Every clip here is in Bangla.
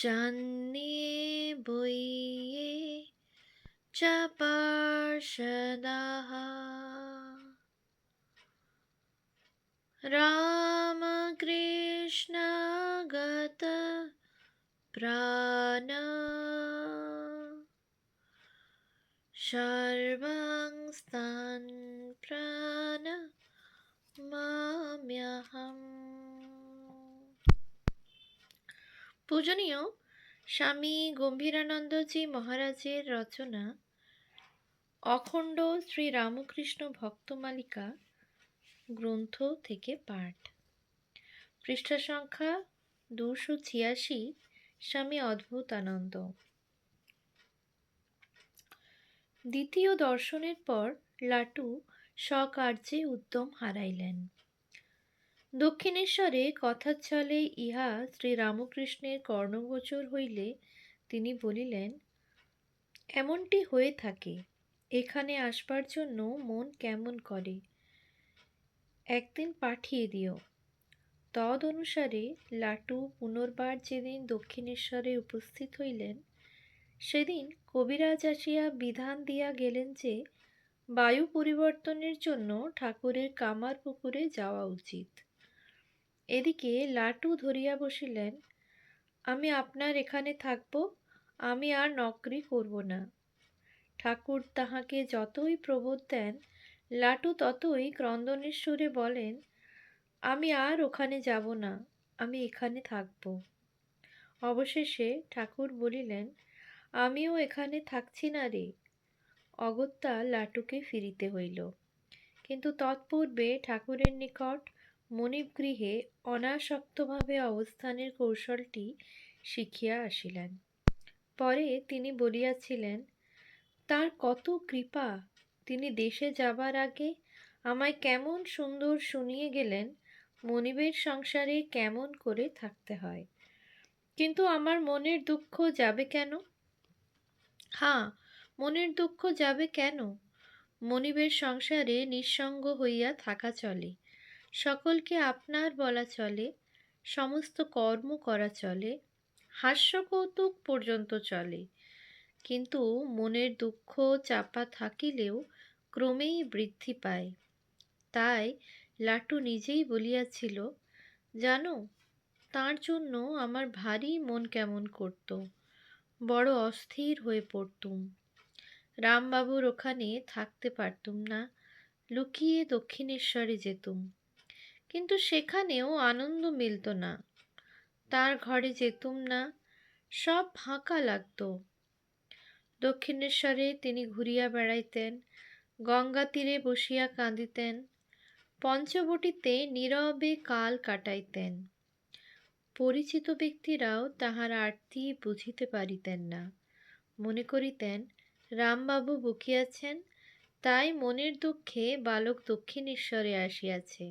জানিয়ে বইয়ে চাপার্ষদাः রামকৃষ্ণ গত প্রাণ সর্বং স্তান প্রাণ মাম্যহম। পূজনীয় স্বামী গম্ভীরানন্দজি মহারাজের রচনা অখণ্ড শ্রী রামকৃষ্ণ ভক্তমালিকা গ্রন্থ থেকে পাঠ। পৃষ্ঠা সংখ্যা 286। স্বামী অদ্ভুতানন্দ। দ্বিতীয় দর্শনের পর লাটু স্বকার্যে উদ্যম হারাইলেন। দক্ষিণেশ্বরে কথার ছলে ইহা শ্রীরামকৃষ্ণের কর্ণগোচর হইলে তিনি বলিলেন, এমনটি হয়ে থাকে, এখানে আসবার জন্য মন কেমন করে, একদিন পাঠিয়ে দিও। তদ অনুসারে লাটু পুনর্বার যেদিন দক্ষিণেশ্বরে উপস্থিত হইলেন, সেদিন কবিরাজ আসিয়া বিধান দিয়া গেলেন যে বায়ু পরিবর্তনের জন্য ঠাকুরের কামার পুকুরে যাওয়া উচিত। এদিকে লাটু ধরিয়া বসিলেন, আমি আপনার এখানে থাকব, আমি আর নকরি করব না। ঠাকুর তাহাকে যতই প্রবোধ দেন, লাটু ততই ক্রন্দনের সুরে বলেন, আমি আর ওখানে যাব না, আমি এখানে থাকব। অবশেষে ঠাকুর বলিলেন, আমিও এখানে থাকছি না রে। অগত্যা লাটুকে ফিরিতে হইল, কিন্তু তৎপূর্বে ঠাকুরের নিকট মণিগৃহে অনাসক্তভাবে অবস্থানের কৌশলটি শিখিয়া আসিলেন। পরে তিনি বলিয়াছিলেন, তার কত কৃপা, তিনি দেশে যাবার আগে আমায় কেমন সুন্দর শুনিয়ে গেলেন মনিবের সংসারে কেমন করে থাকতে হয়। কিন্তু আমার মনের দুঃখ যাবে কেন? হ্যাঁ, মনের দুঃখ যাবে কেন? মনিবের সংসারে নিঃসঙ্গ হইয়া থাকা চলে, সকলকে আপনার বলা চলে, সমস্ত কর্ম করা চলে, হাস্য কৌতুক পর্যন্ত চলে, কিন্তু মনের দুঃখ চাপা থাকিলেও ক্রমেই বৃদ্ধি পায়। তাই লাটু নিজেই বলিয়াছিল, জানো, তার জন্য আমার ভারী মন কেমন করত, বড় অস্থির হয়ে পড়তুম। রামবাবুর ওখানে থাকতে পারতুম না, লুকিয়ে দক্ষিণেশ্বরে যেতুম, কিন্তু সেখানেও আনন্দ মিলত না। তার ঘরে যেতুম না, সব ফাঁকা লাগত। দক্ষিণেশ্বরে তিনি ঘুরিয়া বেড়াইতেন, গঙ্গা তীরে বসিয়া কাঁদিতেন, পঞ্চবটিতে নীরবে কাল কাটাইতেন। পরিচিত ব্যক্তিরাও তাহার আরতি বুঝিতে পারিতেন না, মনে করিতেন রামবাবু বকিয়াছেন, তাই মনের দুঃখে বালক দক্ষিণেশ্বরে আসিয়াছে।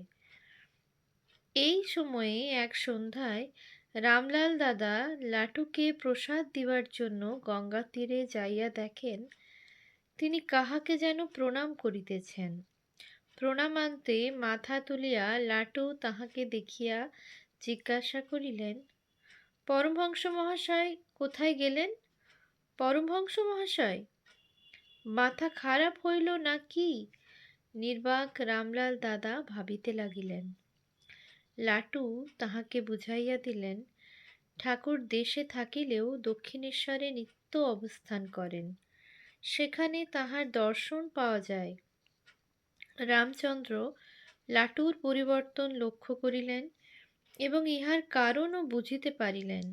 এই সময়ে এক সন্ধ্যায় রামলাল দাদা লাটুকে প্রসাদ দিবার জন্য গঙ্গা তীরে যাইয়া দেখেন তিনি কাহাকে যেন প্রণাম করিতেছেন। প্রণামান্তে মাথা তুলিয়া লাটু তাহাকে দেখিয়া জিজ্ঞাসা করিলেন, পরমহংস মহাশয় কোথায় গেলেন? পরমহংস মহাশয়, মাথা খারাপ হইল না কি? নির্বাক রামলাল দাদা ভাবিতে লাগিলেন। লাটু তাহাকে বুঝাইয়া দিলেন, ঠাকুর দেশে থাকিলেও দক্ষিণেশ্বরে নিত্য অবস্থান করেন, সেখানে তাহার দর্শন পাওয়া যায়। রামচন্দ্র লাটুর পরিবর্তন লক্ষ্য করিলেন এবং ইহার কারণও বুঝিতে পারিলেন।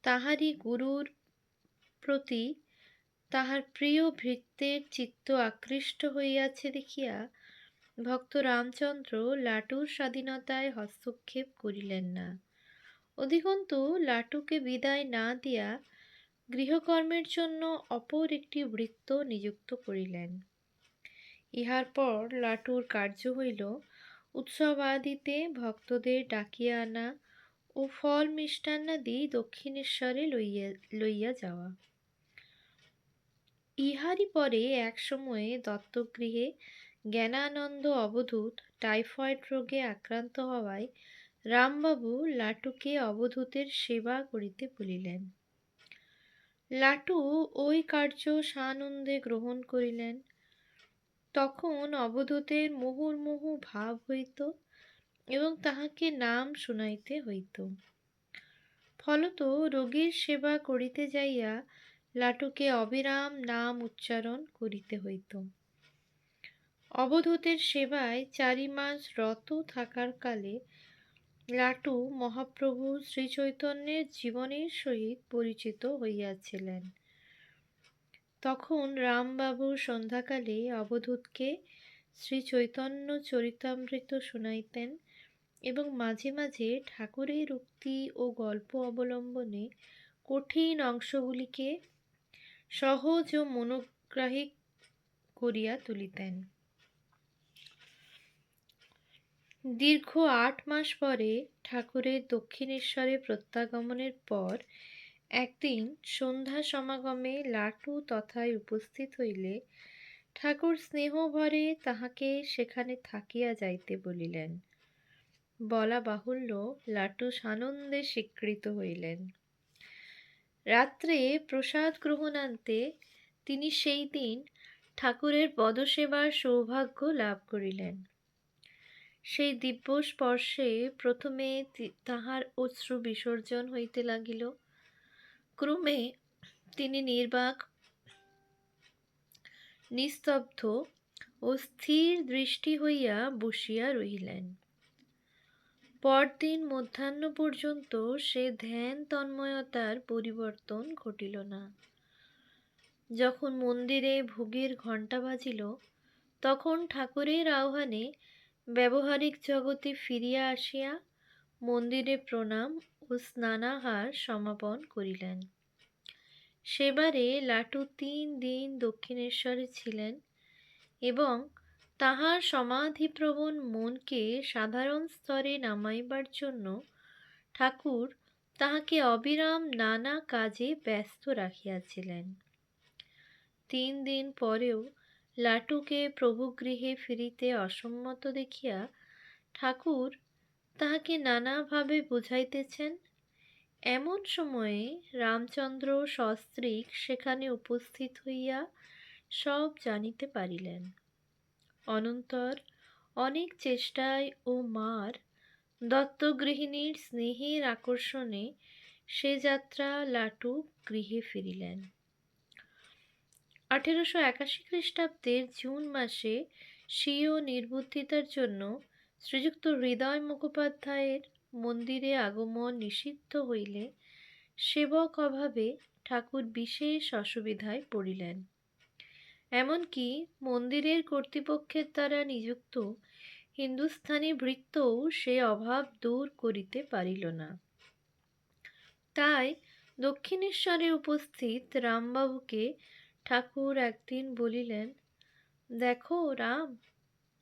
তাহারই গুরুর প্রতি তাহার প্রিয় ভৃত্যের চিত্ত আকৃষ্ট হইয়াছে দেখিয়া ভক্ত রামচন্দ্র লাটুর স্বাধীনতায় হস্তক্ষেপ করিলেন না। অধিকন্তু লাটুকে বিদায় না দিয়া গৃহকর্মের জন্য অপর একটি ভৃত্য নিযুক্ত করিলেন। ইহার পর লাটুর কার্য হইল উৎসব আদিতে ভক্তদের ডাকিয়া আনা ও ফল মিষ্টান্নাদি দক্ষিণেশ্বরে লইয়া যাওয়া। ইহারই পরে এক সময়ে দত্তগৃহে জ্ঞানানন্দ অবধূত টাইফয়েড রোগে আক্রান্ত হওয়ায় রামবাবু লাটুকে অবধূতের সেবা করিতে বলিলেন। লাটু ওই কার্য সানন্দে গ্রহণ করিলেন। তখন অবধূতের মুহুর্মুহু ভাব হইত এবং তাহাকে নাম শুনাইতে হইত। ফলত রোগীর সেবা করিতে যাইয়া লাটুকে অবিরাম নাম উচ্চারণ করিতে হইত। অবধূতের সেবায় 4 মাস রত থাকার কালে লাটু মহাপ্রভু শ্রীচৈতন্যের জীবনের সহিত পরিচিত হইয়াছিলেন। তখন রামবাবু সন্ধ্যাকালে অবধূতকে শ্রীচৈতন্য চরিতামৃত শুনাইতেন এবং মাঝে মাঝে ঠাকুরের উক্তি ও গল্প অবলম্বনে কঠিন অংশগুলিকে সহজ ও মনোগ্রাহী করিয়া তুলিতেন। দীর্ঘ 8 মাস পরে ঠাকুরের দক্ষিণেশ্বরে প্রত্যাগমনের পর একদিন সন্ধ্যা সমাগমে লাটু তথায় উপস্থিত হইলে ঠাকুর স্নেহভরে তাহাকে সেখানে থাকিয়া যাইতে বলিলেন। বলা বাহুল্য, লাটু সানন্দে স্বীকৃত হইলেন। রাত্রে প্রসাদ গ্রহণান্তে তিনি সেই দিন ঠাকুরের পদসেবার সৌভাগ্য লাভ করিলেন। সেই দিব্য স্পর্শে প্রথমে তাহার অশ্রু বিসর্জন হইতে লাগিল। ক্রমে তিনি নির্বাক, নিস্তব্ধ ও স্থির দৃষ্টি হইয়া বসিয়া রহিলেন। পরদিন মধ্যাহ্ন পর্যন্ত সে ধ্যান তন্ময়তার পরিবর্তন ঘটিল না। যখন মন্দিরে ভোগের ঘণ্টা বাজিল, তখন ঠাকুরের আহ্বানে ব্যবহারিক জগতে ফিরিয়া আসিয়া মন্দিরে প্রণাম ও স্নানাহার সমাপন করিলেন। সেবারে লাটু 3 দিন দক্ষিণেশ্বরে ছিলেন এবং তাহার সমাধিপ্রবণ মনকে সাধারণ স্তরে নামাইবার জন্য ঠাকুর তাহাকে অবিরাম নানা কাজে ব্যস্ত রাখিয়াছিলেন। 3 দিন পরেও লাটুকে প্রভুগৃহে ফিরিতে অসম্মত দেখিয়া ঠাকুর তাহাকে নানাভাবে বুঝাইতেছেন। এমন সময়ে রামচন্দ্র সস্ত্রীক সেখানে উপস্থিত হইয়া সব জানিতে পারিলেন। অনন্তর অনেক চেষ্টায় ও মার দত্তগৃহিণীর স্নেহের আকর্ষণে সে যাত্রা লাটু গৃহে ফিরিলেন। 1881 খ্রিস্টাব্দের জুন মাসে স্বীয় নির্বুদ্ধিতার জন্য শ্রীযুক্ত হৃদয় মুখোপাধ্যায়ের মন্দিরে আগমন নিষিদ্ধ হইলে সেবক অভাবে ঠাকুর বিশেষ অসুবিধায় পড়িলেন। এমনকি মন্দিরের কর্তৃপক্ষের দ্বারা নিযুক্ত হিন্দুস্থানি ভৃত্যও সে অভাব দূর করিতে পারিল না। তাই দক্ষিণেশ্বরে উপস্থিত রামবাবুকে ঠাকুর একদিন বলিলেন, দেখো রাম,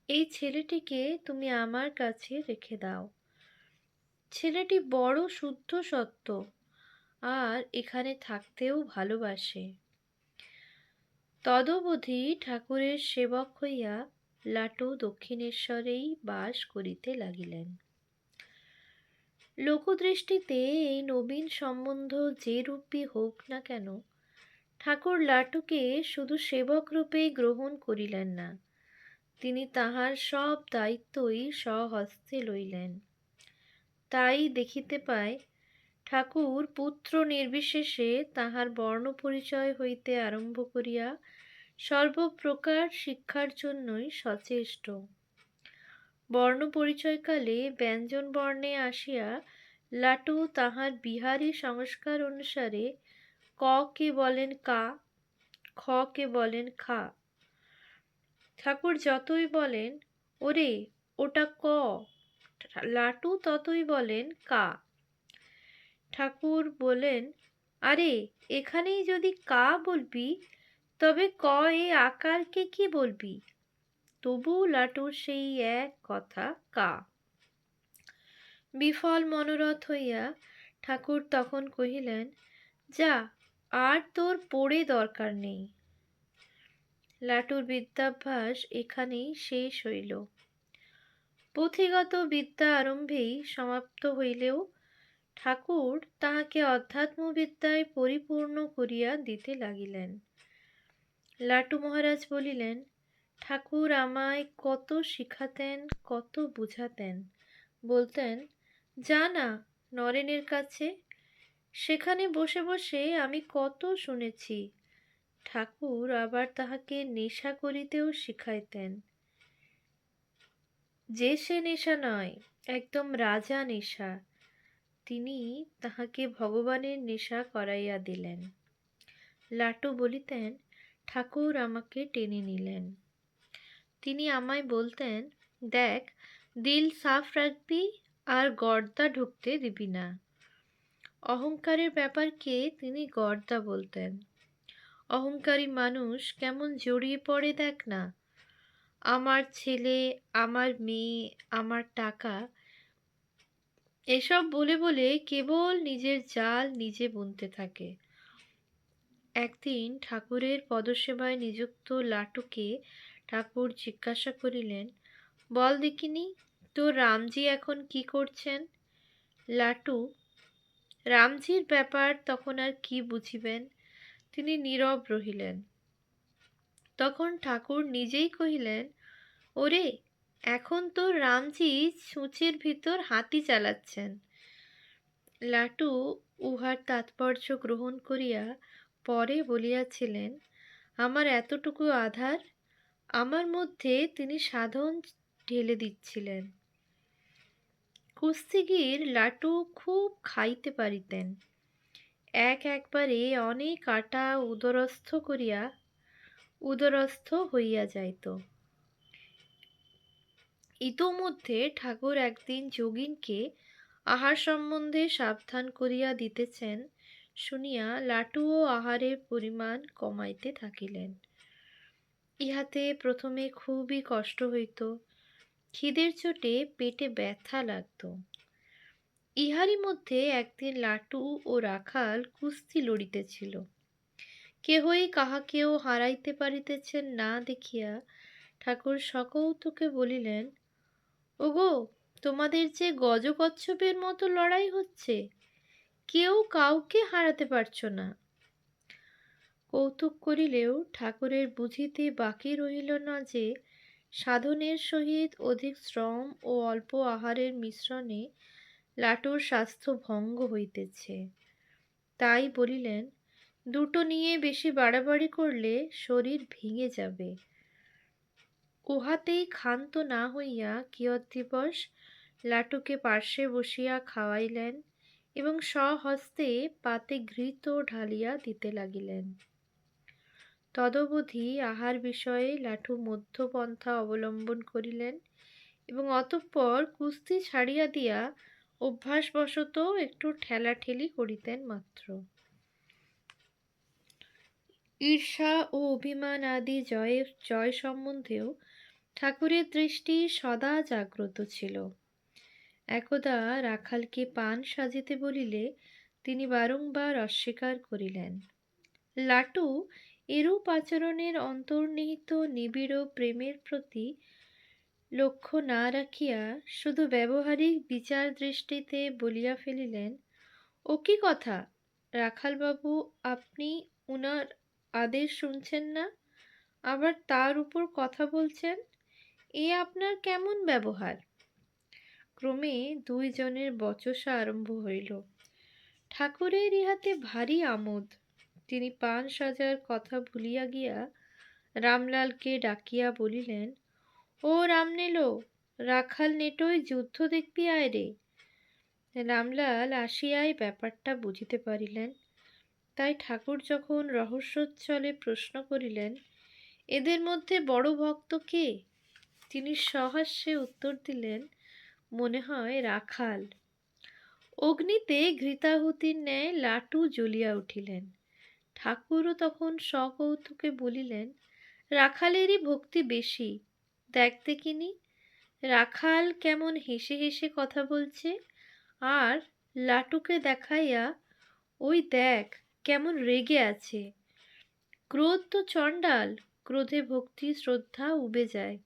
এই ছেলেটিকে তুমি আমার কাছে রেখে দাও। ছেলেটি বড় শুদ্ধ সত্য আর এখানে থাকতেও ভালোবাসে। তদবধি ঠাকুরের সেবক হইয়া লাটু দক্ষিণেশ্বরেই বাস করিতে লাগিলেন। লোকদৃষ্টিতে এই নবীন সম্বন্ধ যে রূপই হোক না কেন, ঠাকুর লাটুকে শুধু সেবক রূপেই গ্রহণ করিলেন না, তিনি তাহার সব দায়িত্বই স্বহস্তে লইলেন। তাই দেখিতে পায় ঠাকুর পুত্র নির্বিশেষে তাহার বর্ণ পরিচয় হইতে আরম্ভ করিয়া সর্বপ্রকার শিক্ষার জন্যই সচেষ্ট। বর্ণ পরিচয়কালে ব্যঞ্জন বর্ণে আসিয়া লাটু তাহার বিহারী সংস্কার অনুসারে ক কে বলেন কা, খ কে বলেন খা। ঠাকুর যতই বলেন ওরে ওটা ক, লাটু ততই বলেন কা। ঠাকুর বলেন, আরে এখানেই যদি কা বলবি তবে ক এ আকারকে কি বলবি? তবু লাটুর সেই এক কথা কা। বিফল মনোরথ হইয়া ঠাকুর তখন কহিলেন, যা, আর তোর পড়ে দরকার নেই। লাটুর বিদ্যাভ্যাস এখানেই শেষ হইল। পুঁথিগত বিদ্যা আরম্ভেই সমাপ্ত হইলেও ঠাকুর তাহাকে অধ্যাত্মবিদ্যায় পরিপূর্ণ করিয়া দিতে লাগিলেন। লাটু মহারাজ বলিলেন, ঠাকুর আমায় কত শিখাতেন, কত বুঝাতেন। বলতেন, যা না নরেনের কাছে, সেখানে বসে বসে আমি কত শুনেছি। ঠাকুর আবার তাহাকে নেশা করিতেও শিখাইতেন, যে সে নেশা নয়, একদম রাজা নেশা। তিনি তাহাকে ভগবানের নেশা করাইয়া দিলেন। লাটু বলিতেন, ঠাকুর আমাকে টেনে নিলেন। তিনি আমায় বলতেন, দেখ, দিল সাফ রাখবি আর গর্দা ঢুকতে দিবি না। অহংকারের ব্যাপারকে তিনি গর্দা বলতেন। অহংকারী মানুষ কেমন জড়িয়ে পড়ে দেখ না। আমার ছেলে, আমার মেয়ে, আমার টাকা, এসব বলে বলে কেবল নিজের জাল নিজে বুনতে থাকে। একদিন ঠাকুরের পদসেবায় নিযুক্ত লাটুকে ঠাকুর জিজ্ঞাসা করিলেন, বল দেখিনি, তোর রামজি এখন কি করছেন? লাটু রামজির ব্যাপার তখন আর কি বুঝিবেন, তিনি নীরব রহিলেন। তখন ঠাকুর নিজেই কহিলেন, ওরে, এখন তো রামজি ছুঁচের ভিতর হাতি চালাচ্ছেন। লাটু উহার তাৎপর্য গ্রহণ করিয়া পরে বলিয়াছিলেন, আমার এতটুকু আধার, আমার মধ্যে তিনি সাধন ঢেলে দিচ্ছিলেন। কুস্তিগীর লাটু খুব খাইতে পারিতেন। একবারে অনেক আটা উদরস্থ হইয়া যাইত। ইতোমধ্যে ঠাকুর একদিন যোগিনকে আহার সম্বন্ধে সাবধান করিয়া দিতেছেন শুনিয়া লাটুও আহারের পরিমাণ কমাইতে থাকিলেন। ইহাতে প্রথমে খুবই কষ্ট হইত, খিদের চোটে পেটে ব্যথা লাগত। ইহারই মধ্যে একদিন লাটু ও রাখাল কুস্তি লড়িতেছিল। কেহই কাহাকেও হারাইতে পারিতেছেন না দেখিয়া ঠাকুর সকৌতুকে বলিলেন, ওগো, তোমাদের যে গজকচ্ছপের মতো লড়াই হচ্ছে, কেউ কাউকে হারাতে পারছ না। কৌতুক করিলেও ঠাকুরের বুঝিতে বাকি রহিল না যে সাধনের সহিত অধিক শ্রম ও অল্প আহারের মিশ্রণে লাটুর স্বাস্থ্য ভঙ্গ হইতেছে। তাই বলিলেন, দুটো নিয়ে বেশি বাড়াবাড়ি করলে শরীর ভেঙে যাবে। উহাতেই ক্ষান্ত না হইয়া কিয়ৎদিবস লাটুকে পার্শ্বে বসিয়া খাওয়াইলেন এবং স্বহস্তে পাতে ঘৃত ঢালিয়া দিতে লাগিলেন। তদবধি আহার বিষয়ে লাটু মধ্যপন্থা অবলম্বন করিলেন এবং অতঃপর কুস্তি ছাড়িয়া দিয়া অভ্যাসবশত একটু ঠেলাঠেলি করিতেন মাত্র। ঈর্ষা ও অভিমান আদি জয় সম্বন্ধেও ঠাকুরের দৃষ্টি সদা জাগ্রত ছিল। একদা রাখালকে পান সাজিতে বলিলে তিনি বারংবার অস্বীকার করিলেন। লাটু এরূপ আচরণের অন্তর্নিহিত নিবিড় প্রেমের প্রতি লক্ষ্য না রাখিয়া শুধু ব্যবহারিক বিচার দৃষ্টিতে বলিয়া ফেলিলেন, ও কি কথা রাখালবাবু, আপনি উনার আদেশ শুনছেন না, আবার তার উপর কথা বলছেন, এ আপনার কেমন ব্যবহার? ক্রমে দুইজনের বচসা আরম্ভ হইল। ঠাকুরের ইহাতে ভারী আমোদ। তিনি পান সাজার কথা ভুলিয়া গিয়া রামলালকে ডাকিয়া বলিলেন, ও রামনেলো, রাখাল নেটোই যুদ্ধ দেখবি আয় রে। রামলাল আসিয়াই ব্যাপারটা বুঝিতে পারিলেন। তাই ঠাকুর যখন রহস্যোচ্ছলে প্রশ্ন করিলেন, এদের মধ্যে বড় ভক্ত কে? তিনি সহাস্যে উত্তর দিলেন, মনে হয় রাখাল। অগ্নিতে ঘৃতাহুতির ন্যায় লাটু জ্বলিয়া উঠিলেন। ঠাকুরও তখন সকৌতুকে বলিলেন, রাখালেরই ভক্তি বেশি, দেখতে কিনি রাখাল কেমন হেসে হেসে কথা বলছে, আর লাটুকে দেখাইয়া, ওই দেখ কেমন রেগে আছে। ক্রোধ তো চণ্ডাল, ক্রোধে ভক্তি শ্রদ্ধা উবে যায়।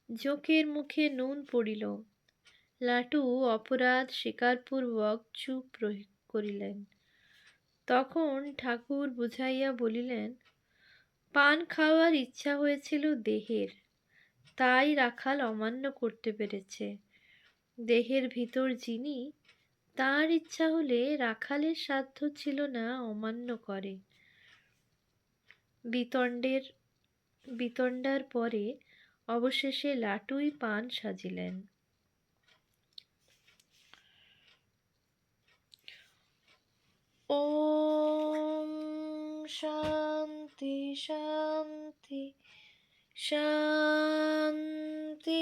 জোঁকের মুখে নুন পড়িল। লাটু অপরাধ স্বীকারপূর্বক চুপ করিলেন। তখন ঠাকুর বুঝাইয়া বলিলেন, পান খাওয়ার ইচ্ছা হয়েছিল দেহের, তাই রাখাল অমান্য করতে পেরেছে। দেহের ভিতর যিনি, তার ইচ্ছা হলে রাখালের সাধ্য ছিল না অমান্য করে। বিতণ্ডার পরে অবশেষে লাটুই পান সাজিলেন। ওম শান্তি শান্তি শান্তি।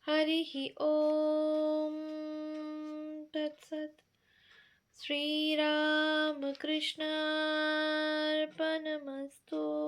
হরিঃ ওম তৎসৎ। শ্রীরামকৃষ্ণার্পণমস্তু।